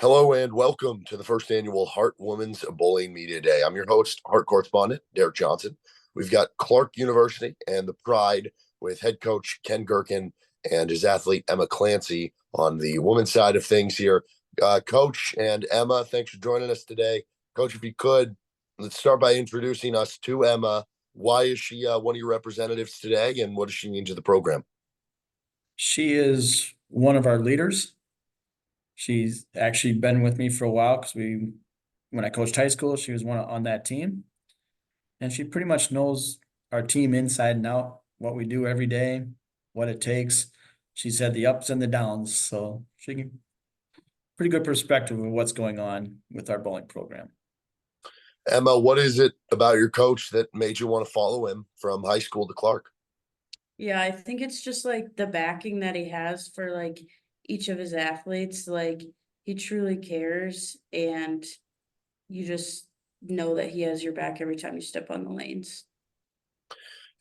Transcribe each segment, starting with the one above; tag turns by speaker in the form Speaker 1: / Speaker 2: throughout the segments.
Speaker 1: Hello and welcome to the first annual Hart Women's Bowling Media Day. I'm your host, Hart correspondent Derek Johnson. We've got Clarke University and the Pride with head coach Ken Gherkin and his athlete Emma Clancy on the women's side of things here. Coach and Emma, thanks for joining us today. Coach, if you could, let's start by introducing us to Emma. Why is she one of your representatives today, and what does she mean to the program?
Speaker 2: She is one of our leaders. She's actually been with me for a while because when I coached high school, she was on that team. And she pretty much knows our team inside and out, what we do every day, what it takes. She's had the ups and the downs, so she can pretty good perspective of what's going on with our bowling program.
Speaker 1: Emma, what is it about your coach that made you want to follow him from high school to Clarke?
Speaker 3: Yeah, I think it's just like the backing that he has for like each of his athletes. Like he truly cares, and you just know that he has your back every time you step on the lanes.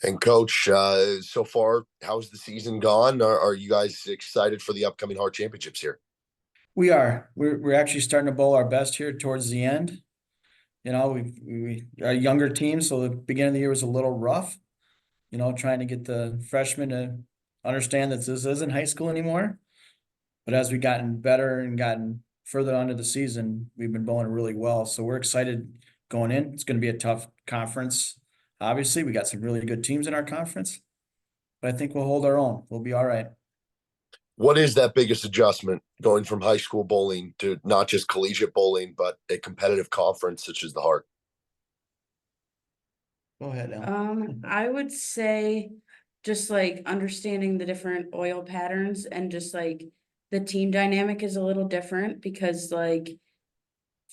Speaker 1: And coach, so far, how's the season gone? Are you guys excited for the upcoming Hart Championships here?
Speaker 2: We are. We're actually starting to bowl our best here towards the end. You know, we are a younger team, so the beginning of the year was a little rough. Trying to get the freshmen to understand that this isn't high school anymore. But as we've gotten better and gotten further onto the season, we've been bowling really well. So we're excited going in. It's going to be a tough conference. Obviously, we got some really good teams in our conference, but I think we'll hold our own. We'll be all right.
Speaker 1: What is that biggest adjustment going from high school bowling to not just collegiate bowling, but a competitive conference such as the Hart?
Speaker 2: Go ahead, Em.
Speaker 3: I would say just like understanding the different oil patterns and just like the team dynamic is a little different because like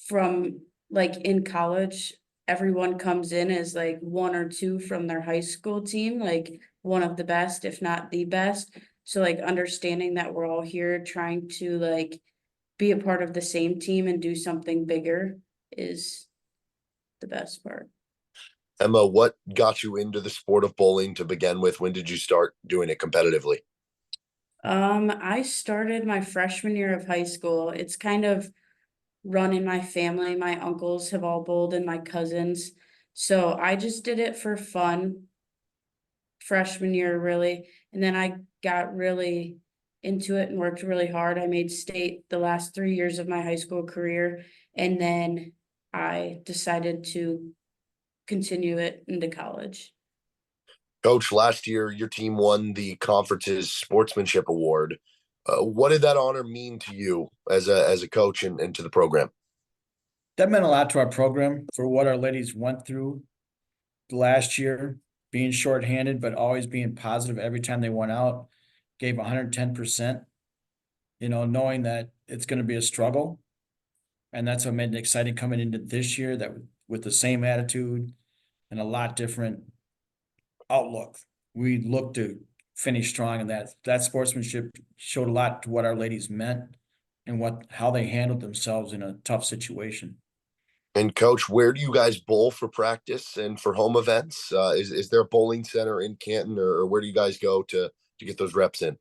Speaker 3: from like in college, everyone comes in as like one or two from their high school team, like one of the best, if not the best. So like understanding that we're all here trying to like be a part of the same team and do something bigger is the best part.
Speaker 1: Emma, what got you into the sport of bowling to begin with? When did you start doing it competitively?
Speaker 3: I started my freshman year of high school. It's kind of run in my family. My uncles have all bowled and my cousins. So I just did it for fun freshman year, really. And then I got really into it and worked really hard. I made state the last 3 years of my high school career. And then I decided to continue it into college.
Speaker 1: Coach, last year your team won the conference's sportsmanship award. What did that honor mean to you as a coach and to the program?
Speaker 2: That meant a lot to our program for what our ladies went through last year, being shorthanded, but always being positive every time they went out, gave 110%, knowing that it's going to be a struggle. And that's what made it exciting coming into this year, that with the same attitude and a lot different outlook. We look to finish strong, and that sportsmanship showed a lot to what our ladies meant and how they handled themselves in a tough situation.
Speaker 1: And coach, where do you guys bowl for practice and for home events? Is there a bowling center in Canton, or where do you guys go to get those reps in?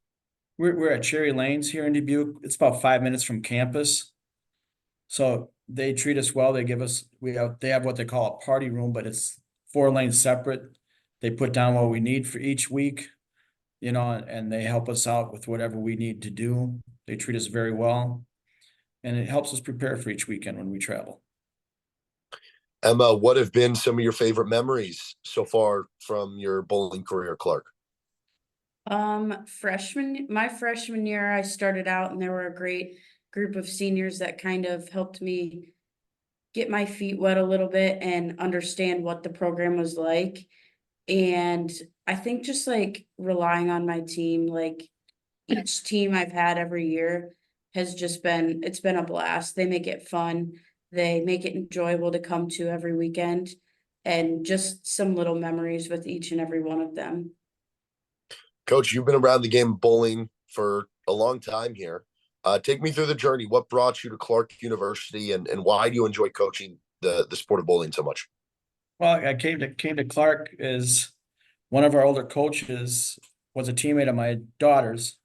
Speaker 2: We're at Cherry Lanes here in Dubuque. It's about 5 minutes from campus. So they treat us well. They have what they call a party room, but it's 4 lanes separate. They put down what we need for each week, and they help us out with whatever we need to do. They treat us very well, and it helps us prepare for each weekend when we travel.
Speaker 1: Emma, what have been some of your favorite memories so far from your bowling career, Clarke?
Speaker 3: My freshman year, I started out and there were a great group of seniors that kind of helped me get my feet wet a little bit and understand what the program was like. And I think just like relying on my team, like each team I've had every year has just it's been a blast. They make it fun. They make it enjoyable to come to every weekend, and just some little memories with each and every one of them.
Speaker 1: Coach, you've been around the game of bowling for a long time here. Take me through the journey. What brought you to Clarke University, and why do you enjoy coaching the sport of bowling so much?
Speaker 2: Well, I came to Clarke as one of our older coaches was a teammate of my daughter's,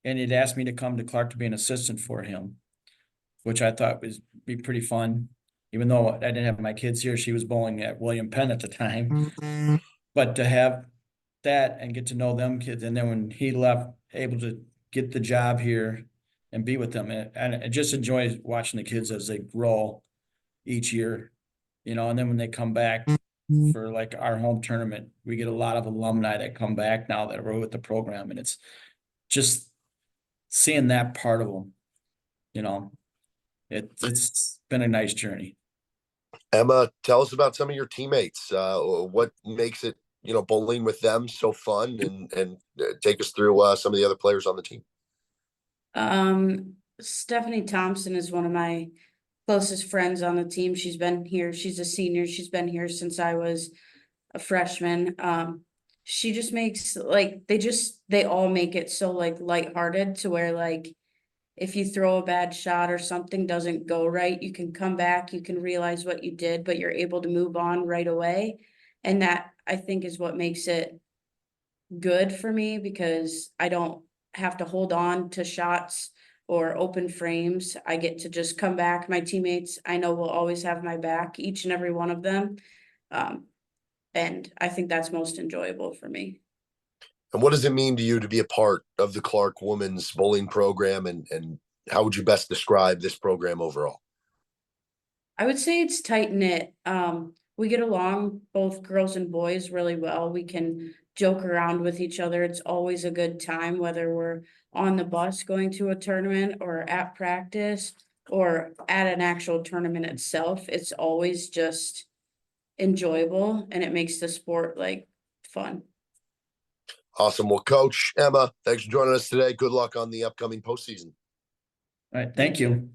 Speaker 2: and he'd asked me to come to Clarke to be an assistant for him. which I thought was be pretty fun. Even though I didn't have my kids here, she was bowling at William Penn at the time. But to have that and get to know them kids, and then when he left, able to get the job here and be with them, and I just enjoy watching the kids as they grow each year, you know, and then when they come back for like our home tournament, we get a lot of alumni that come back now that are with the program, and it's just seeing that part of them, you know, it's been a nice journey.
Speaker 1: Emma, tell us about some of your teammates. What makes it, bowling with them so fun, and take us through some of the other players on the team.
Speaker 3: Stephanie Thompson is one of my closest friends on the team. She's been here. She's a senior. She's been here since I was a freshman. She just makes like they all make it so like lighthearted to where like if you throw a bad shot or something doesn't go right, you can come back, you can realize what you did, but you're able to move on right away. And that I think is what makes it good for me because I don't have to hold on to shots or open frames. I get to just come back. My teammates, I know will always have my back, each and every one of them. And I think that's most enjoyable for me.
Speaker 1: And what does it mean to you to be a part of the Clarke women's bowling program, and how would you best describe this program overall?
Speaker 3: I would say it's tight knit. We get along, both girls and boys, really well. We can joke around with each other. It's always a good time, whether we're on the bus going to a tournament or at practice or at an actual tournament itself. It's always just enjoyable and it makes the sport like fun.
Speaker 1: Awesome. Well, Coach Emma, thanks for joining us today. Good luck on the upcoming postseason.
Speaker 2: All right, thank you.